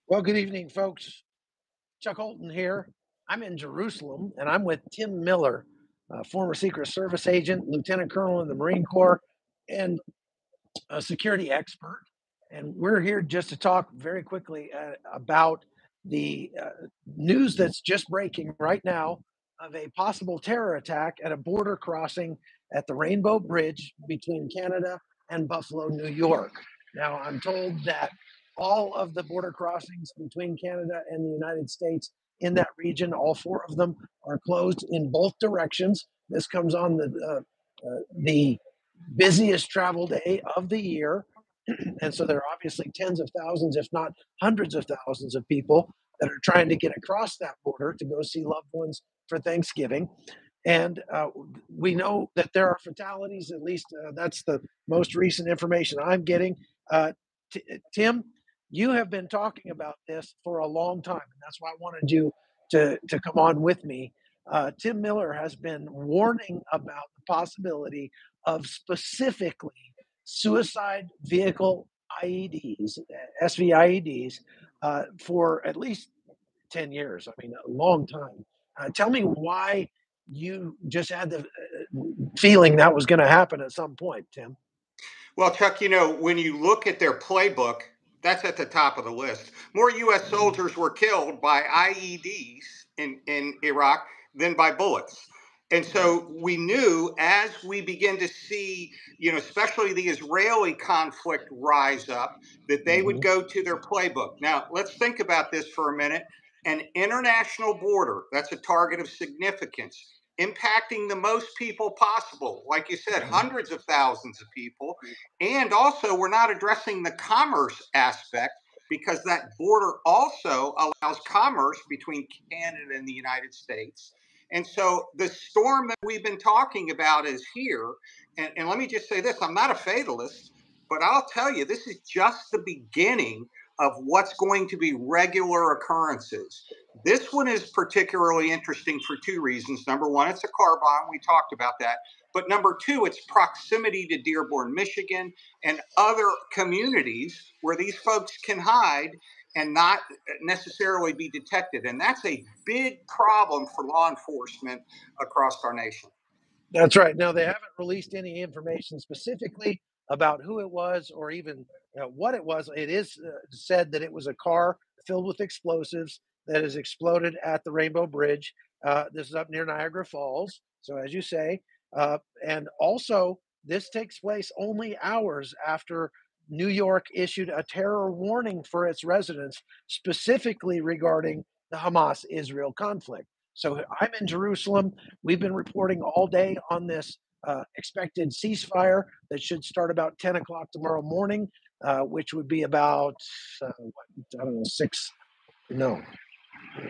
Well, good evening, folks. Chuck Holton here. I'm in Jerusalem, and I'm with Tim Miller, former Secret Service agent, Lieutenant Colonel in the Marine Corps, and a security expert. And we're here just to talk very quickly about the news that's just breaking right now of a possible terror attack at a border crossing at the Rainbow Bridge between Canada and Buffalo, New York. Now, I'm told that all of the border crossings between Canada and the United States in that region, all four of them, are closed in both directions. This comes on the busiest travel day of the year. And so there are obviously tens of thousands, if not hundreds of thousands of people that are trying to get across that border to go see loved ones for Thanksgiving. And we know that there are fatalities, at least that's the most recent information I'm getting. Uh, Tim, you have been talking about this for a long time, and that's why I wanted you to come on with me. Tim Miller has been warning about the possibility of specifically suicide vehicle IEDs, SVIEDs, for at least 10 years. I mean, a long time. Tell me why you just had the feeling that was going to happen at some point, Tim. Well, Chuck, when you look at their playbook, that's at the top of the list. More U.S. soldiers were killed by IEDs in Iraq than by bullets. And so we knew as we begin to see, especially the Israeli conflict rise up, that they would go to their playbook. Now, let's think about this for a minute. An international border, that's a target of significance, impacting the most people possible. Like you said, hundreds of thousands of people. And also, we're not addressing the commerce aspect because that border also allows commerce between Canada and the United States. And so the storm that we've been talking about is here. And let me just say this, I'm not a fatalist, but I'll tell you, this is just the beginning of what's going to be regular occurrences. This one is particularly interesting for two reasons. Number one, it's a car bomb. We talked about that. But number two, it's proximity to Dearborn, Michigan, and other communities where these folks can hide and not necessarily be detected. And that's a big problem for law enforcement across our nation. That's right. Now, they haven't released any information specifically about who it was or even what it was. It is said that it was a car filled with explosives that has exploded at the Rainbow Bridge. This is up near Niagara Falls. So, as you say, and also this takes place only hours after New York issued a terror warning for its residents, specifically regarding the Hamas Israel conflict. So I'm in Jerusalem. We've been reporting all day on this expected ceasefire that should start about 10 o'clock tomorrow morning, which would be about, I don't know,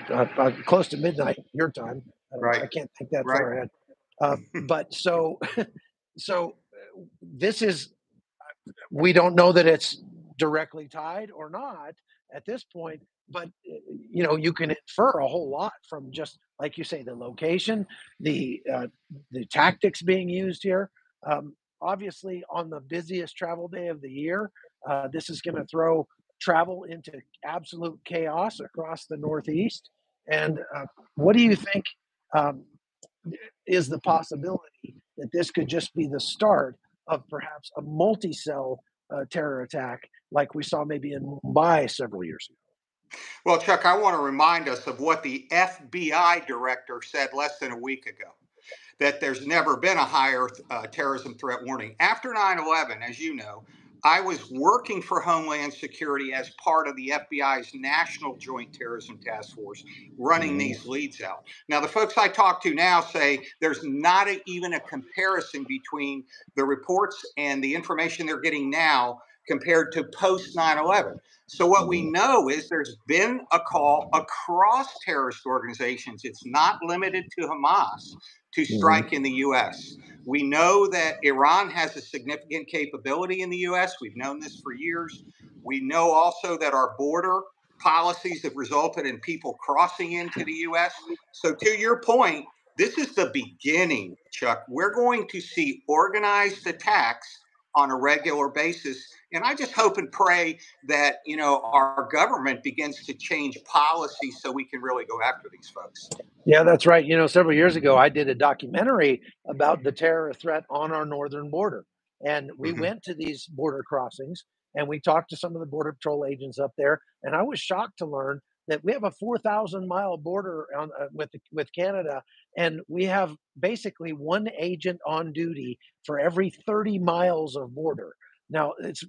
no, close to midnight your time. Right. I can't think that Right. far ahead. But so this is, we don't know that it's directly tied or not at this point, but you can infer a whole lot from just like you say, the location, the tactics being used here. Obviously, on the busiest travel day of the year, this is going to throw travel into absolute chaos across the Northeast. And what do you think is the possibility that this could just be the start of perhaps a multi-cell terror attack like we saw maybe in Mumbai several years ago? Well, Chuck, I want to remind us of what the FBI director said less than a week ago, that there's never been a higher terrorism threat warning. After 9/11, as you know, I was working for Homeland Security as part of the FBI's National Joint Terrorism Task Force, running these leads out. Now, the folks I talk to now say there's not even a comparison between the reports and the information they're getting now compared to post 9/11. So what we know is there's been a call across terrorist organizations. It's not limited to Hamas to strike in the U.S. We know that Iran has a significant capability in the U.S. We've known this for years. We know also that our border policies have resulted in people crossing into the U.S. So to your point, this is the beginning, Chuck. We're going to see organized attacks on a regular basis. And I just hope and pray that, our government begins to change policy so we can really go after these folks. Yeah, that's right. Several years ago, I did a documentary about the terror threat on our northern border. And we Hmm. went to these border crossings and we talked to some of the Border Patrol agents up there. And I was shocked to learn that we have a 4,000-mile border with Canada. And we have basically one agent on duty for every 30 miles of border. Now, it's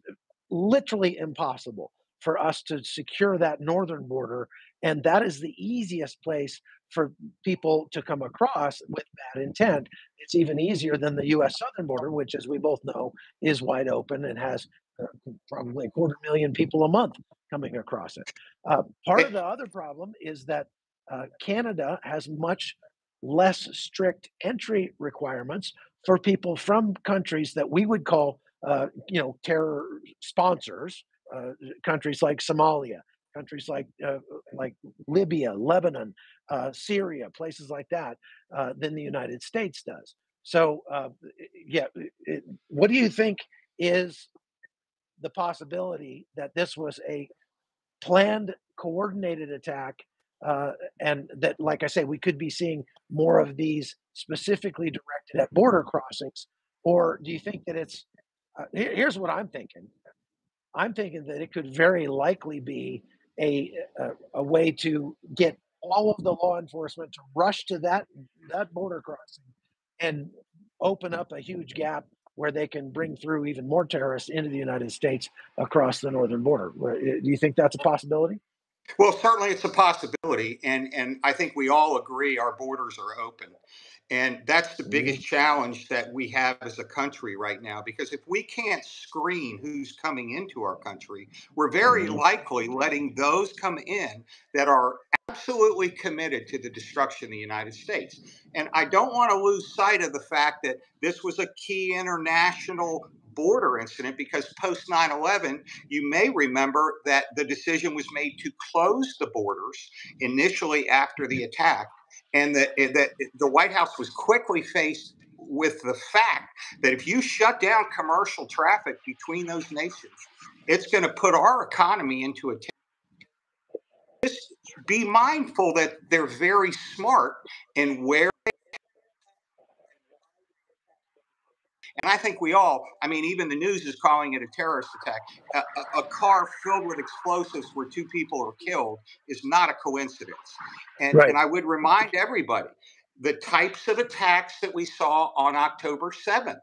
literally impossible for us to secure that northern border. And that is the easiest place for people to come across with bad intent. It's even easier than the US southern border, which, as we both know, is wide open and has probably a quarter million people a month coming across it. Part of the other problem is that Canada has much less strict entry requirements for people from countries that we would call, terror sponsors, countries like Somalia, countries like Libya, Lebanon, Syria, places like that, than the United States does. So, yeah, what do you think is the possibility that this was a planned, coordinated attack, and that, like I say, we could be seeing more of these specifically directed at border crossings? Or do you think that it's here's what I'm thinking. I'm thinking that it could very likely be a way to get all of the law enforcement to rush to that border crossing and open up a huge gap where they can bring through even more terrorists into the United States across the northern border. Do you think that's a possibility? Well, certainly it's a possibility, and I think we all agree our borders are open. And that's the biggest Mhm. challenge that we have as a country right now, because if we can't screen who's coming into our country, we're very Mhm. likely letting those come in that are absolutely committed to the destruction of the United States. And I don't want to lose sight of the fact that this was a key international border incident, because post 9/11, you may remember that the decision was made to close the borders initially after the attack, and that the White House was quickly faced with the fact that if you shut down commercial traffic between those nations, it's going to put our economy into a. Just be mindful that they're very smart in where. And I think we all, I mean, even the news is calling it a terrorist attack. A car filled with explosives where two people are killed is not a coincidence. And Right. I would remind everybody, the types of attacks that we saw on October 7th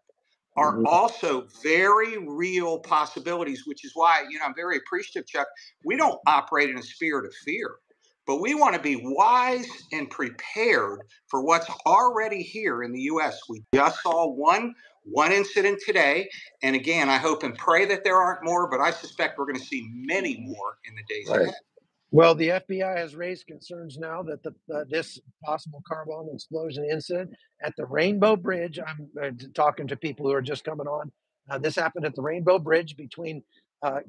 are Mhm. also very real possibilities, which is why, I'm very appreciative, Chuck. We don't operate in a spirit of fear, but we want to be wise and prepared for what's already here in the US. We just saw one incident today, and again, I hope and pray that there aren't more, but I suspect we're going to see many more in the days Right. ahead. Well, the FBI has raised concerns now that this possible car bomb explosion incident at the Rainbow Bridge. I'm talking to people who are just coming on. This happened at the Rainbow Bridge between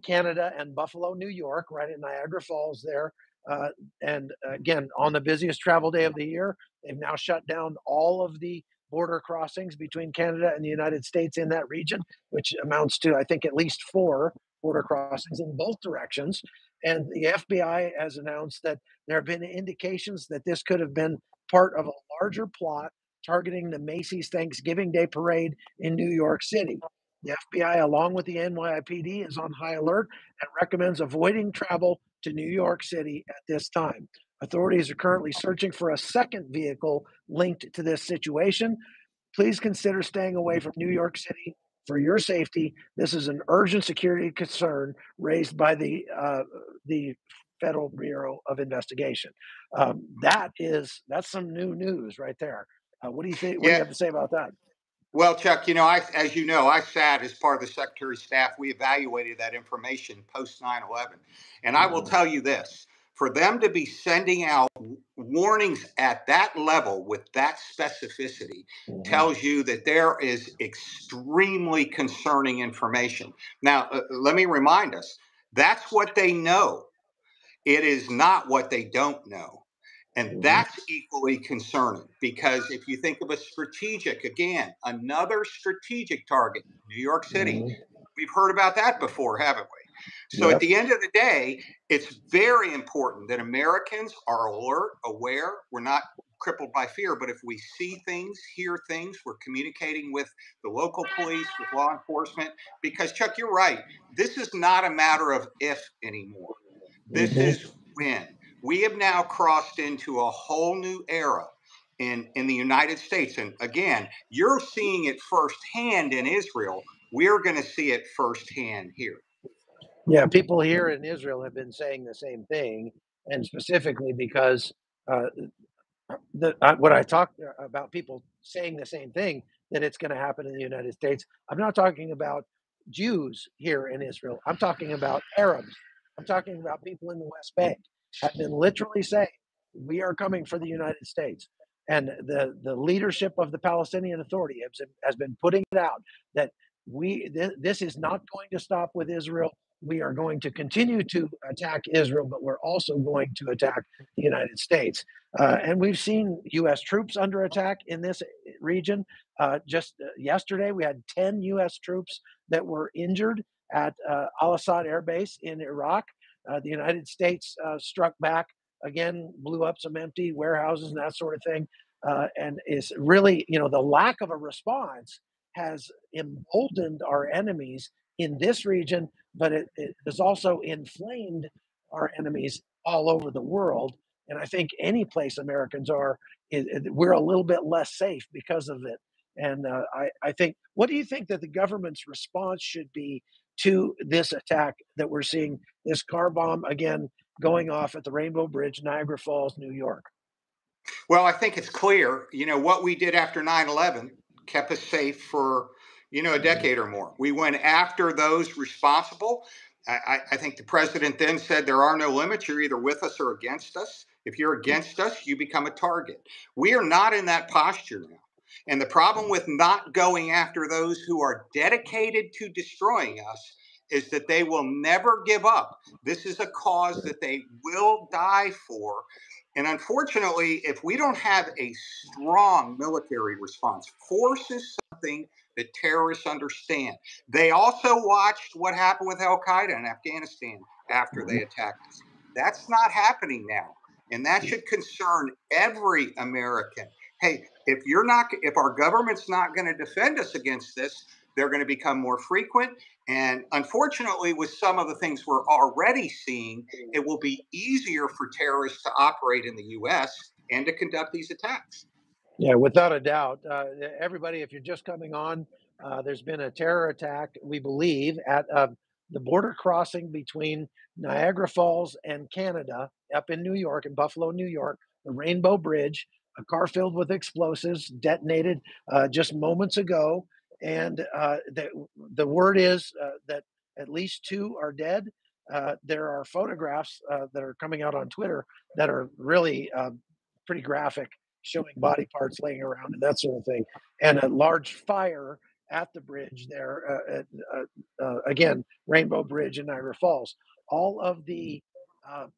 Canada and Buffalo, New York, right at Niagara Falls there. Uh, and again, on the busiest travel day of the year, they've now shut down all of the border crossings between Canada and the United States in that region, which amounts to, I think, at least four border crossings in both directions. And the FBI has announced that there have been indications that this could have been part of a larger plot targeting the Macy's Thanksgiving Day parade in New York City. The FBI, along with the NYPD, is on high alert and recommends avoiding travel to New York City at this time. Authorities are currently searching for a second vehicle linked to this situation. Please consider staying away from New York City for your safety. This is an urgent security concern raised by the Federal Bureau of Investigation. That's some new news right there. What do you think? What do you Yeah. have to say about that? Well, Chuck, as you know, I sat as part of the Secretary's staff. We evaluated that information post 9/11. And I will Mhm. tell you this, for them to be sending out warnings at that level with that specificity Mhm. tells you that there is extremely concerning information. Now, let me remind us, that's what they know. It is not what they don't know. And that's equally concerning, because if you think of a strategic, again, another strategic target, New York City, we've heard about that before, haven't we? So at Yep. the end of the day, it's very important that Americans are alert, aware. We're not crippled by fear, but if we see things, hear things, we're communicating with the local police, with law enforcement, because Chuck, you're right. This is not a matter of if anymore. This is when. We have now crossed into a whole new era in the United States. And again, you're seeing it firsthand in Israel. We're going to see it firsthand here. Yeah, people here in Israel have been saying the same thing, and specifically because uh, when I talk about people saying the same thing, that it's going to happen in the United States, I'm not talking about Jews here in Israel. I'm talking about Arabs. I'm talking about people in the West Bank have been literally saying, we are coming for the United States. And the leadership of the Palestinian Authority has been putting it out that this is not going to stop with Israel. We are going to continue to attack Israel, but we're also going to attack the United States. And we've seen U.S. troops under attack in this region. Just yesterday, we had 10 U.S. troops that were injured at Al Assad Air Base in Iraq. The United States struck back again, blew up some empty warehouses and that sort of thing. And is really, the lack of a response has emboldened our enemies in this region, but it has also inflamed our enemies all over the world. And I think any place Americans are, we're a little bit less safe because of it. And I think, what do you think that the government's response should be to this attack that we're seeing, this car bomb again going off at the Rainbow Bridge, Niagara Falls, New York? Well, I think it's clear, what we did after 9/11 kept us safe for, a decade or more. We went after those responsible. I think the president then said there are no limits. You're either with us or against us. If you're against us, you become a target. We are not in that posture now. And the problem with not going after those who are dedicated to destroying us is that they will never give up. This is a cause that they will die for. And unfortunately, if we don't have a strong military response, force is something that terrorists understand. They also watched what happened with Al Qaeda in Afghanistan after they attacked us. That's not happening now. And that should concern every American. Hey, if our government's not going to defend us against this, they're going to become more frequent. And unfortunately, with some of the things we're already seeing, it will be easier for terrorists to operate in the U.S. and to conduct these attacks. Yeah, without a doubt. Everybody, if you're just coming on, there's been a terror attack, we believe, at the border crossing between Niagara Falls and Canada up in New York, in Buffalo, New York, the Rainbow Bridge. A car filled with explosives detonated just moments ago. And the word is that at least two are dead. There are photographs that are coming out on Twitter that are really pretty graphic, showing body parts laying around and that sort of thing, and a large fire at the bridge there. Again, Rainbow Bridge in Niagara Falls. All of the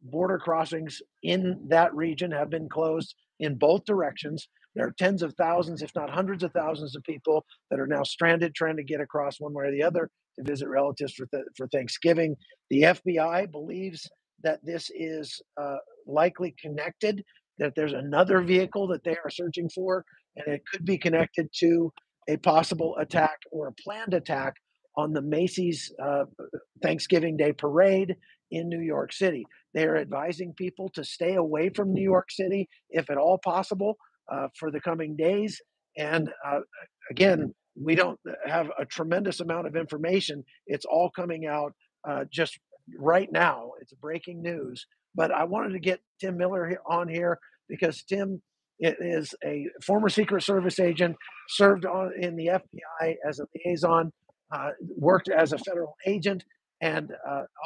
border crossings in that region have been closed in both directions. There are tens of thousands, if not hundreds of thousands, of people that are now stranded trying to get across one way or the other to visit relatives for Thanksgiving. The FBI believes that this is likely connected, that there's another vehicle that they are searching for, and it could be connected to a possible attack or a planned attack on the Macy's Thanksgiving Day parade in New York City. They are advising people to stay away from New York City, if at all possible, for the coming days. And again, we don't have a tremendous amount of information. It's all coming out just right now. It's breaking news. But I wanted to get Tim Miller on here because Tim is a former Secret Service agent, served in the FBI as a liaison, worked as a federal agent, and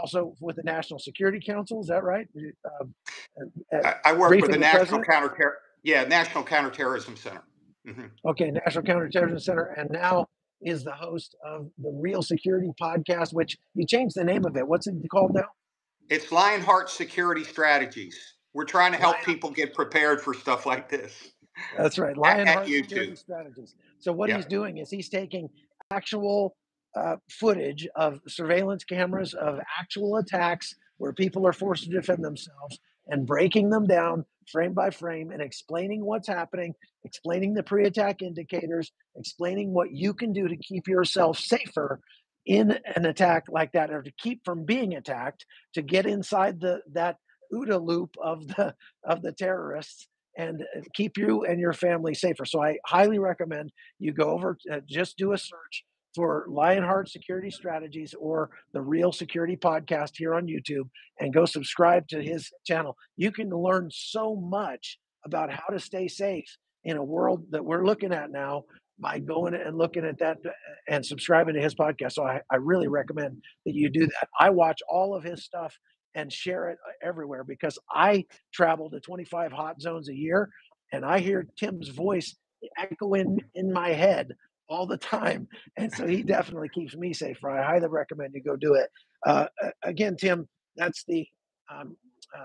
also with the National Security Council. Is that right? I work with the National Counterterrorism Center. Mm-hmm. Okay, National Counterterrorism Center, and now is the host of the Real Security podcast, which you changed the name of it. What's it called now? It's Lionheart Security Strategies. We're trying to help Lion, people get prepared for stuff like this that's right, at Lionheart Security YouTube. Strategies. So what he's Yep, doing is he's taking actual footage of surveillance cameras of actual attacks where people are forced to defend themselves and breaking them down frame by frame and explaining what's happening, explaining the pre-attack indicators, explaining what you can do to keep yourself safer in an attack like that, or to keep from being attacked, to get inside the that OODA loop of the terrorists and keep you and your family safer. So I highly recommend you go over, just do a search for Lionheart Security Strategies or the Real Security Podcast here on YouTube and go subscribe to his channel. You can learn so much about how to stay safe in a world that we're looking at now by going and looking at that and subscribing to his podcast. So I really recommend that you do that. I watch all of his stuff and share it everywhere because I travel to 25 hot zones a year and I hear Tim's voice echo in my head all the time. And so he definitely keeps me safe. I highly recommend you go do it. Again, Tim, that's the um,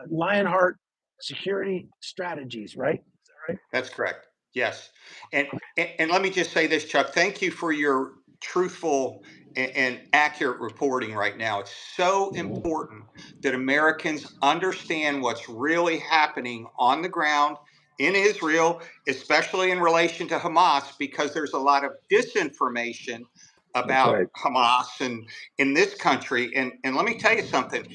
Lionheart Security Strategies, right? Is that right? that's correct. Yes, and let me just say this, Chuck. Thank you for your truthful and accurate reporting right now. It's so Mhm. important that Americans understand what's really happening on the ground in Israel, especially in relation to Hamas, because there's a lot of disinformation That's about right. Hamas and in this country. And let me tell you something.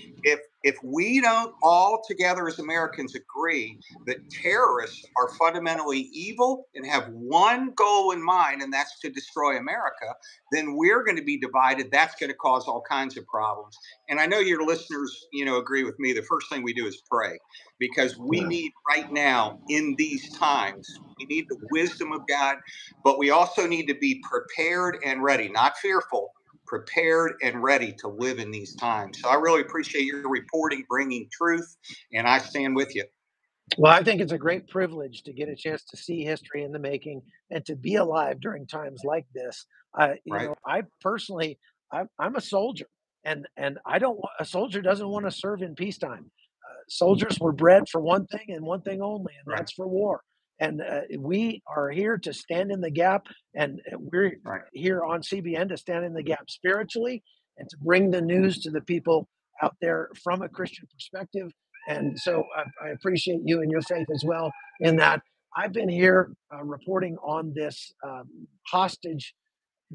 If we don't all together as Americans agree that terrorists are fundamentally evil and have one goal in mind, and that's to destroy America, then we're going to be divided. That's going to cause all kinds of problems. And I know your listeners, agree with me. The first thing we do is pray because we Yeah. need right now in these times, we need the wisdom of God, but we also need to be prepared and ready, not fearful, prepared and ready to live in these times. So I really appreciate your reporting, bringing truth, and I stand with you. Well, I think it's a great privilege to get a chance to see history in the making and to be alive during times like this. Right, I personally, I'm a soldier, and I don't. A soldier doesn't want to serve in peacetime. Soldiers were bred for one thing and one thing only, and right, that's for war. And we are here to stand in the gap, and we're right. here on CBN to stand in the gap spiritually and to bring the news to the people out there from a Christian perspective. And so I appreciate you and your faith as well in that. I've been here reporting on this hostage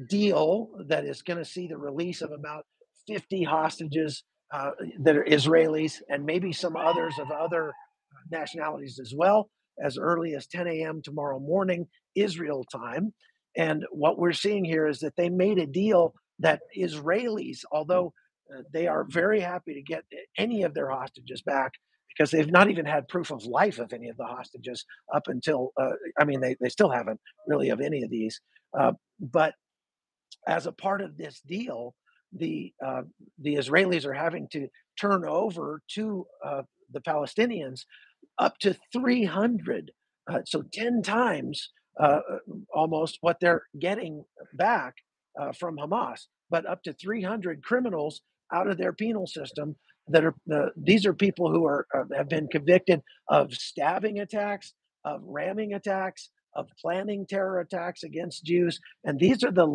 deal that is going to see the release of about 50 hostages that are Israelis and maybe some others of other nationalities as well, as early as 10 a.m. tomorrow morning, Israel time. And what we're seeing here is that they made a deal that Israelis, although they are very happy to get any of their hostages back, because they've not even had proof of life of any of the hostages up until, I mean, they still haven't really of any of these. But as a part of this deal, the Israelis are having to turn over to the Palestinians up to 300, so 10 times almost what they're getting back from Hamas, but up to 300 criminals out of their penal system that are these are people who are have been convicted of stabbing attacks, of ramming attacks, of planning terror attacks against Jews, and these are the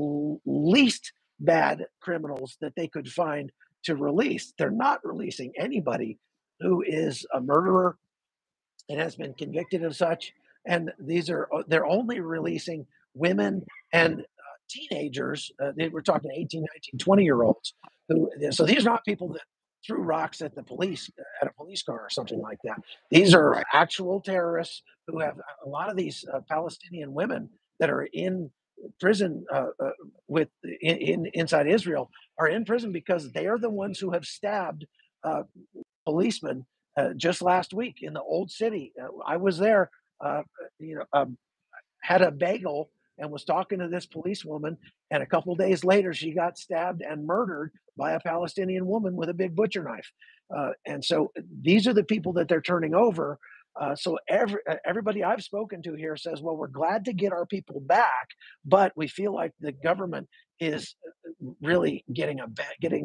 least bad criminals that they could find to release. They're not releasing anybody who is a murderer and has been convicted of such. And they're only releasing women and teenagers. We're talking 18, 19, 20-year olds. So these are not people that threw rocks at the police, at a police car or something like that. These are Right. actual terrorists who have a lot of these Palestinian women that are in prison with inside Israel are in prison because they are the ones who have stabbed uh, policemen just last week in the old city. I was there, uh, you know, had a bagel and was talking to this policewoman. And a couple days later, she got stabbed and murdered by a Palestinian woman with a big butcher knife. And so these are the people that they're turning over. So everybody I've spoken to here says, well, we're glad to get our people back, but we feel like the government is really getting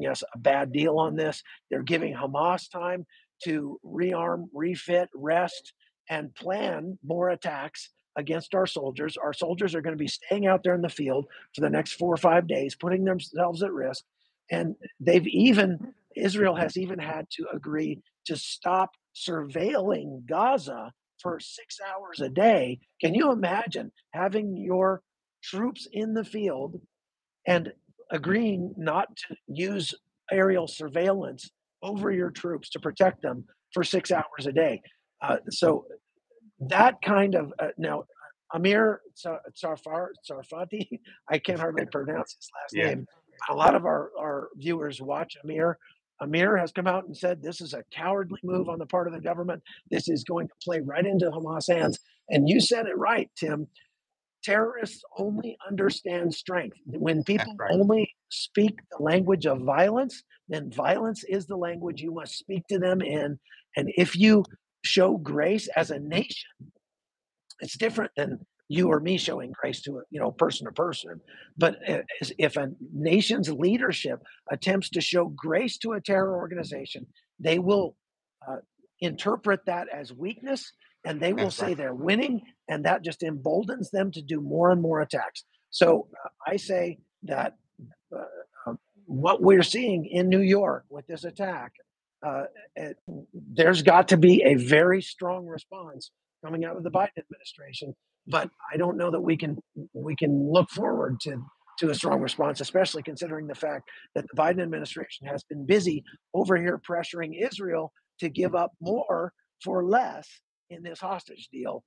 us a bad deal on this. They're giving Hamas time. to rearm, refit, rest, and plan more attacks against our soldiers. Our soldiers are going to be staying out there in the field for the next 4 or 5 days, putting themselves at risk. And Israel has even had to agree to stop surveilling Gaza for 6 hours a day. Can you imagine having your troops in the field and agreeing not to use aerial surveillance over your troops to protect them for 6 hours a day? So that kind of now Amir Sarfati, I can't hardly pronounce his last Yeah, name. A lot of our viewers watch Amir. Amir has come out and said this is a cowardly move on the part of the government. This is going to play right into Hamas' hands. And you said it right, Tim. Terrorists only understand strength. When that's people right. only speak the language of violence, then violence is the language you must speak to them in. And if you show grace as a nation, it's different than you or me showing grace to a person to person. But if a nation's leadership attempts to show grace to a terror organization, they will uh, interpret that as weakness, and they will That's right. say they're winning, and that just emboldens them to do more and more attacks. So I say that uh, what we're seeing in New York with this attack, uh, it, there's got to be a very strong response coming out of the Biden administration. But I don't know that we can look forward to a strong response, especially considering the fact that the Biden administration has been busy over here pressuring Israel to give up more for less in this hostage deal.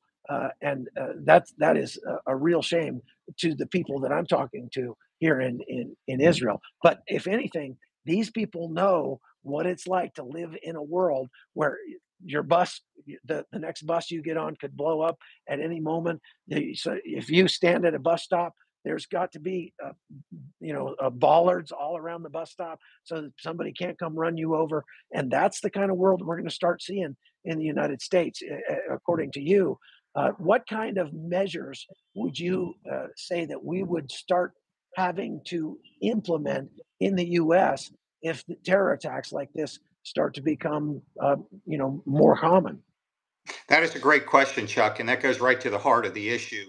That is a real shame to the people that I'm talking to here in Israel. But if anything, these people know what it's like to live in a world where your bus, the next bus you get on, could blow up at any moment. So if you stand at a bus stop, there's got to be bollards all around the bus stop so that somebody can't come run you over. And that's the kind of world we're going to start seeing in the United States, according to you. What kind of measures would you say that we would start having to implement in the U.S. if the terror attacks like this start to become, more common? That is a great question, Chuck, and that goes right to the heart of the issue.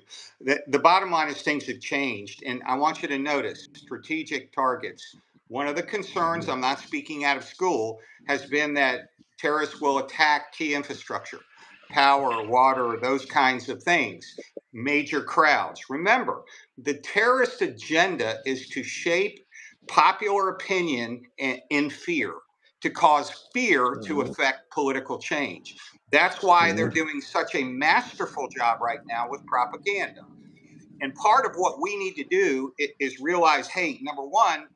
The bottom line is things have changed, and I want you to notice strategic targets. One of the concerns, I'm not speaking out of school, has been that terrorists will attack key infrastructure, power, water, those kinds of things, major crowds. Remember, the terrorist agenda is to shape popular opinion in fear, to cause fear to Mhm, affect political change. That's why they're mhm, doing such a masterful job right now with propaganda. And part of what we need to do is realize, hey, number one,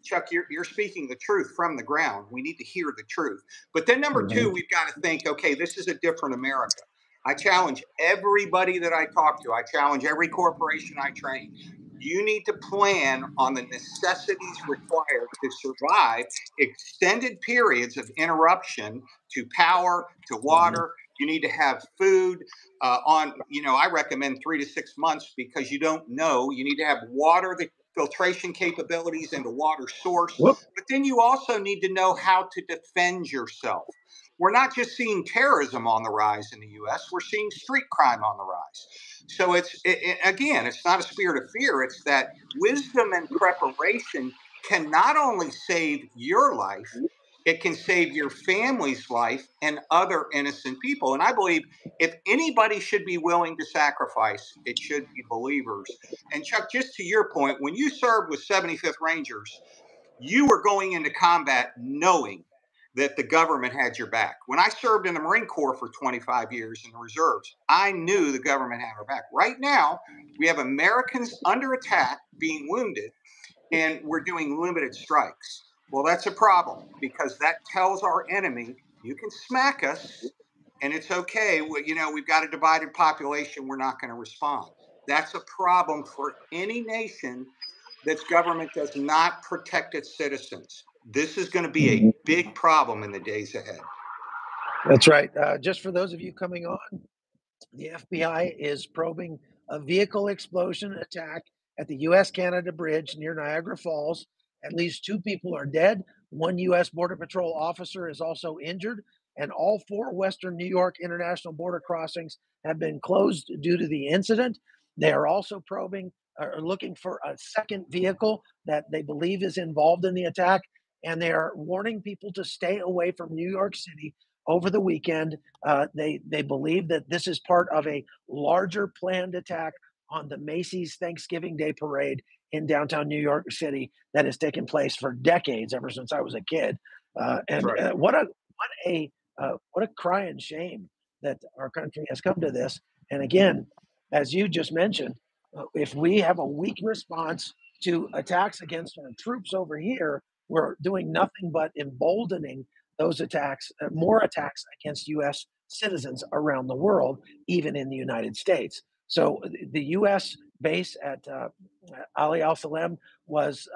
Chuck, you're speaking the truth from the ground. We need to hear the truth. But then number two, mhm, we've got to think, okay, this is a different America. I challenge everybody that I talk to. I challenge every corporation I train. You need to plan on the necessities required to survive extended periods of interruption to power, to mhm, water. You need to have food I recommend 3 to 6 months because you don't know. You need to have water, the filtration capabilities, and a water source. whoop, But then you also need to know how to defend yourself. We're not just seeing terrorism on the rise in the U.S., we're seeing street crime on the rise. So again, it's not a spirit of fear. It's that wisdom and preparation can not only save your life, it can save your family's life and other innocent people. And I believe if anybody should be willing to sacrifice, it should be believers. And Chuck, just to your point, when you served with 75th Rangers, you were going into combat knowing that the government had your back. When I served in the Marine Corps for 25 years in the reserves, I knew the government had our back. Right now, we have Americans under attack, being wounded, and we're doing limited strikes. Well, that's a problem because that tells our enemy, you can smack us and it's okay. We've got a divided population. We're not going to respond. That's a problem for any nation that's government does not protect its citizens. This is going to be a mhm. big problem in the days ahead. That's right. Just for those of you coming on, the FBI is probing a vehicle explosion attack at the US Canada Bridge near Niagara Falls. At least two people are dead. One U.S. Border Patrol officer is also injured, and all four Western New York international border crossings have been closed due to the incident. They are also probing or looking for a second vehicle that they believe is involved in the attack, and they are warning people to stay away from New York City over the weekend. They believe that this is part of a larger planned attack on the Macy's Thanksgiving Day Parade in downtown New York City that has taken place for decades, ever since I was a kid. That's And right. what a crying shame that our country has come to this. And again, as you just mentioned, if we have a weak response to attacks against our troops over here, we're doing nothing but emboldening those attacks, more attacks against U.S. citizens around the world, even in the United States. So the U.S. base at Ali Al Salem was,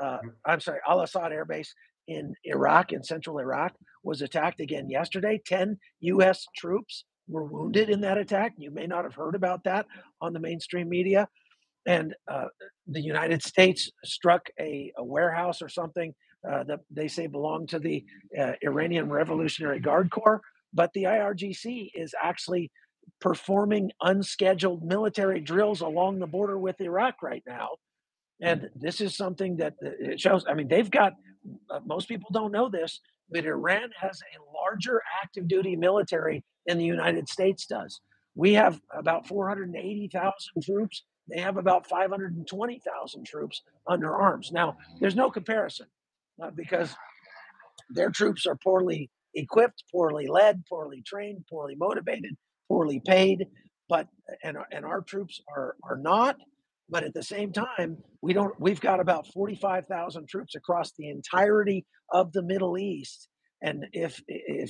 I'm sorry, Al Assad Air Base in Iraq, in central Iraq, was attacked again yesterday. 10 U.S. troops were wounded in that attack. You may not have heard about that on the mainstream media. And the United States struck a warehouse or something that they say belonged to the Iranian Revolutionary Guard Corps. But the IRGC is actually performing unscheduled military drills along the border with Iraq right now. And this is something that it shows. I mean, they've got, most people don't know this, but Iran has a larger active duty military than the United States does. We have about 480,000 troops. They have about 520,000 troops under arms. Now, there's no comparison because their troops are poorly equipped, poorly led, poorly trained, poorly motivated, poorly paid. But and our troops are not. But at the same time, we don't. We've got about 45,000 troops across the entirety of the Middle East. And if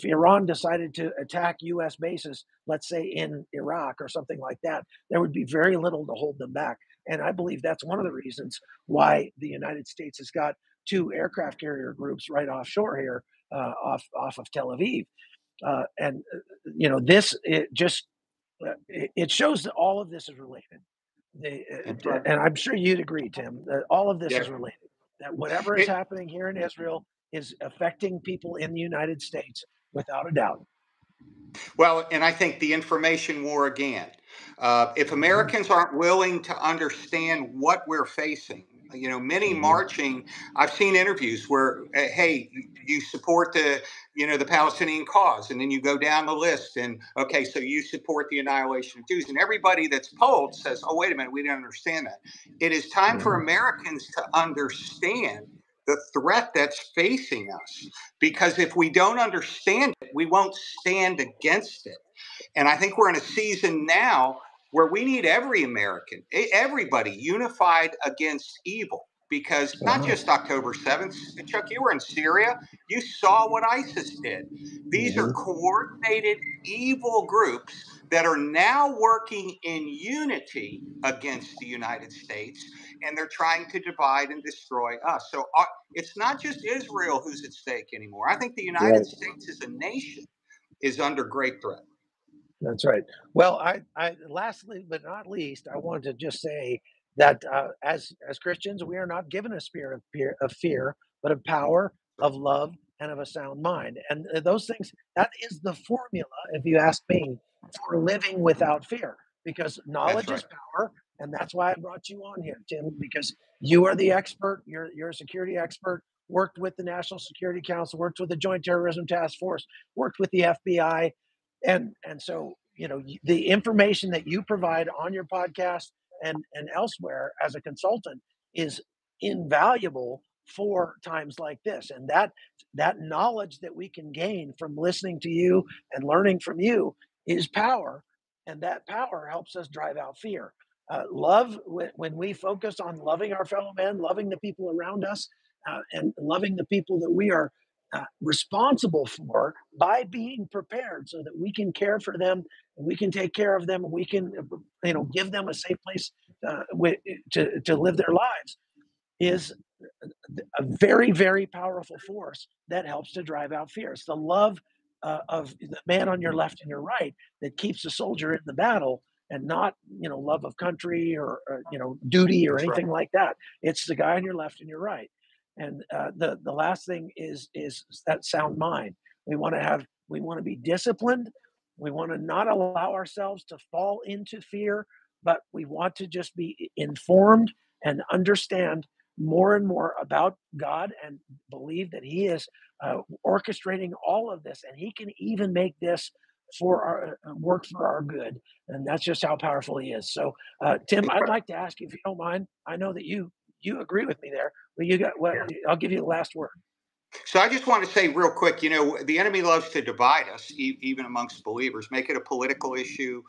Iran decided to attack U.S. bases, let's say in Iraq or something like that, there would be very little to hold them back. And I believe that's one of the reasons why the United States has got two aircraft carrier groups right offshore here, off of Tel Aviv. And you know, this it just it shows that all of this is related. That's right. And I'm sure you'd agree, Tim, that all of this Yeah. is related. That whatever is It, happening here in Israel is affecting people in the United States without a doubt. well, and I think the information war again. If Mhm, Americans aren't willing to understand what we're facing, many mhm, marching. I've seen interviews where, hey, you support the Palestinian cause, and then you go down the list, and okay, so you support the annihilation of Jews, and everybody that's polled says, oh, wait a minute, we don't understand that. It is time for mhm. Americans to understand the threat that's facing us, because if we don't understand it, we won't stand against it. And I think we're in a season now where we need every American, everybody unified against evil. Because not Wow. just October 7th, Chuck, you were in Syria, you saw what ISIS did. These are Mhm. coordinated evil groups that are now working in unity against the United States, and they're trying to divide and destroy us. So it's not just Israel who's at stake anymore. I think the United Right. States as a nation is under great threat. That's right. Well, lastly but not least, I want to just say that as Christians, we are not given a spirit of fear, but of power, of love, and of a sound mind. And those things, that is the formula, if you ask me, for living without fear. Because That's knowledge right. is power, and that's why I brought you on here, Tim. Because you are the expert. You're a security expert. Worked with the National Security Council. Worked with the Joint Terrorism Task Force. Worked with the FBI, and so the information that you provide on your podcast and elsewhere as a consultant is invaluable for times like this. And that knowledge that we can gain from listening to you and learning from you is power, and that power helps us drive out fear. Love, when we focus on loving our fellow man, loving the people around us, and loving the people that we are responsible for, by being prepared so that we can care for them, and we can take care of them, and we can give them a safe place to live their lives, is a very, very powerful force that helps to drive out fear. It's the love of the man on your left and your right that keeps the soldier in the battle, and not love of country or duty or That's right. anything like that. It's the guy on your left and your right. And the last thing is that sound mind. We want to be disciplined. We want to not allow ourselves to fall into fear, but we want to just be informed and understand more and more about God and believe that He is orchestrating all of this, and He can even make this for our work for our good. And that's just how powerful He is. So, Tim, I'd like to ask you, if you don't mind. I know that you agree with me there, but you got what? Yeah. I'll give you the last word. So I just want to say real quick, the enemy loves to divide us, even amongst believers, make it a political issue,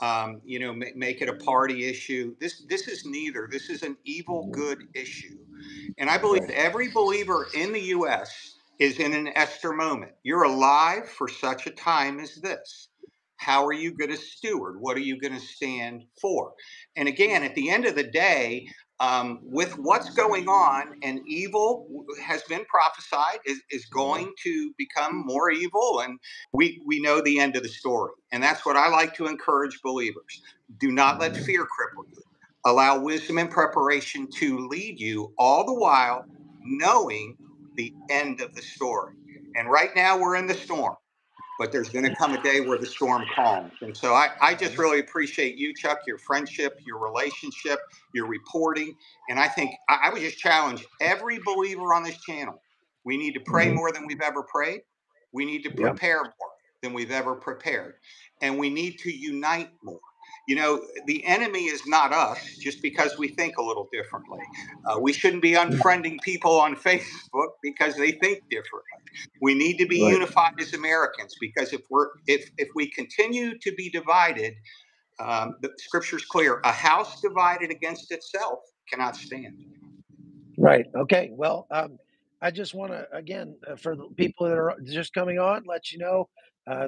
make it a party issue. This is neither. This is an evil good issue. And I believe Right. every believer in the U.S. is in an Esther moment. You're alive for such a time as this. How are you going to steward? What are you going to stand for? And again, at the end of the day, with what's going on, and evil has been prophesied is going to become more evil, and we know the end of the story. And that's what I like to encourage believers. Do not let fear cripple you. Allow wisdom and preparation to lead you, all the while knowing the end of the story. And right now we're in the storm, but there's going to come a day where the storm calms. And so I just really appreciate you, Chuck, your friendship, your relationship, your reporting. And I think I would just challenge every believer on this channel. We need to pray more than we've ever prayed. We need to Yep. prepare more than we've ever prepared. And we need to unite more. The enemy is not us just because we think a little differently. We shouldn't be unfriending people on Facebook because they think differently. We need to be Right. unified as Americans, because if we continue to be divided, the scripture's clear: a house divided against itself cannot stand. Right. Okay. Well, I just want to, again, for the people that are just coming on, let you know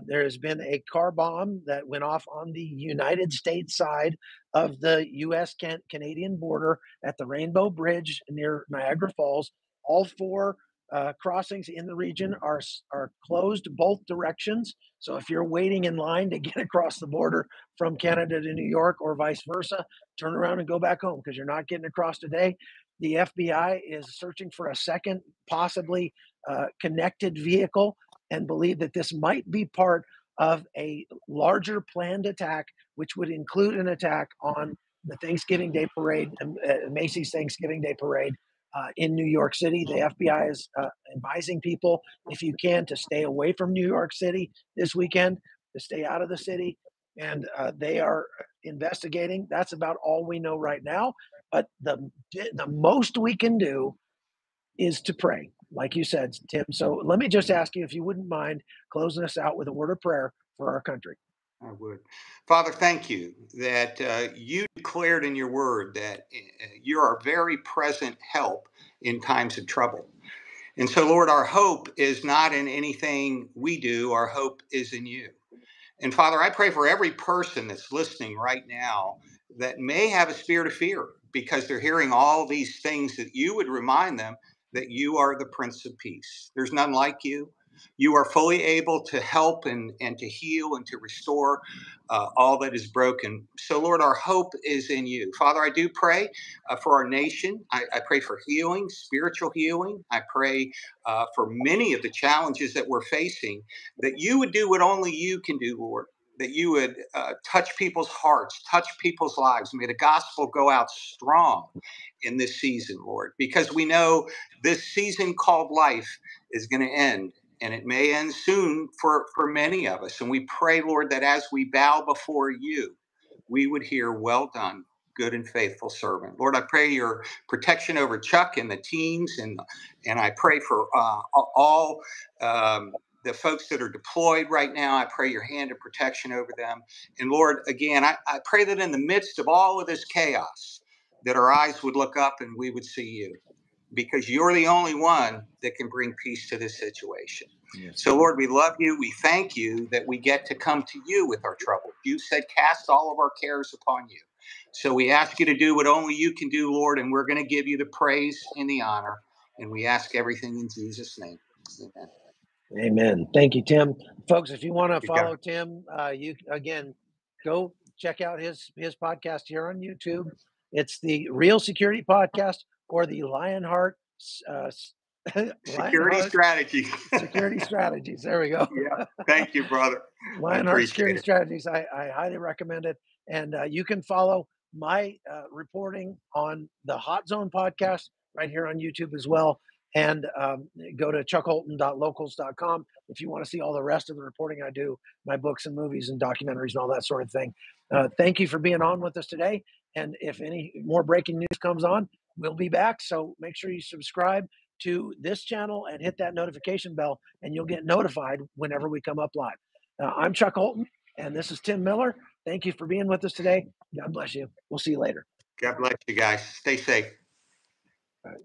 there has been a car bomb that went off on the United States side of the U.S. Canadian border at the Rainbow Bridge near Niagara Falls. All four crossings in the region are closed both directions. So if you're waiting in line to get across the border from Canada to New York or vice versa, turn around and go back home, because you're not getting across today. The FBI is searching for a second, possibly connected vehicle, and believe that this might be part of a larger planned attack, which would include an attack on the Thanksgiving Day Parade, Macy's Thanksgiving Day Parade in New York City. The FBI is advising people, if you can, to stay away from New York City this weekend, to stay out of the city. And they are investigating. That's about all we know right now. But the most we can do is to pray, like you said, Tim. So let me just ask you, if you wouldn't mind closing us out with a word of prayer for our country. I would. Father, thank you that you declared in your word that you are a very present help in times of trouble. And so, Lord, our hope is not in anything we do. Our hope is in you. And Father, I pray for every person that's listening right now that may have a spirit of fear because they're hearing all these things, that you would remind them that you are the Prince of Peace. There's none like you. You are fully able to help and to heal and to restore all that is broken. So, Lord, our hope is in you. Father, I do pray for our nation. I pray for healing, spiritual healing. I pray for many of the challenges that we're facing, that you would do what only you can do, Lord. That you would touch people's hearts, touch people's lives. May the gospel go out strong in this season, Lord, because we know this season called life is going to end, and it may end soon for many of us. And we pray, Lord, that as we bow before you, we would hear, well done, good and faithful servant. Lord, I pray your protection over Chuck and the teams, and I pray for all the folks that are deployed right now. I pray your hand of protection over them. And Lord, again, I pray that in the midst of all of this chaos, that our eyes would look up and we would see you, because you're the only one that can bring peace to this situation. Yes. So, Lord, we love you. We thank you that we get to come to you with our troubles. You said, cast all of our cares upon you. So we ask you to do what only you can do, Lord, and we're going to give you the praise and the honor. And we ask everything in Jesus' name. Amen. Amen. Thank you, Tim. Folks, if you want to You got follow it. Tim, you again go check out his podcast here on YouTube. It's the Real Security Podcast or the Lionheart uh, Security Lionheart strategies. Security Strategies. There we go. Yeah. Thank you, brother. I Lionheart appreciate Security it. Strategies. I highly recommend it. And you can follow my reporting on the Hot Zone podcast right here on YouTube as well. And go to chuckholton.locals.com if you want to see all the rest of the reporting I do, my books and movies and documentaries and all that sort of thing. Thank you for being on with us today. And if any more breaking news comes on, we'll be back. So make sure you subscribe to this channel and hit that notification bell, and you'll get notified whenever we come up live. I'm Chuck Holton, and this is Tim Miller. Thank you for being with us today. God bless you. We'll see you later. God bless you guys. Stay safe. All right.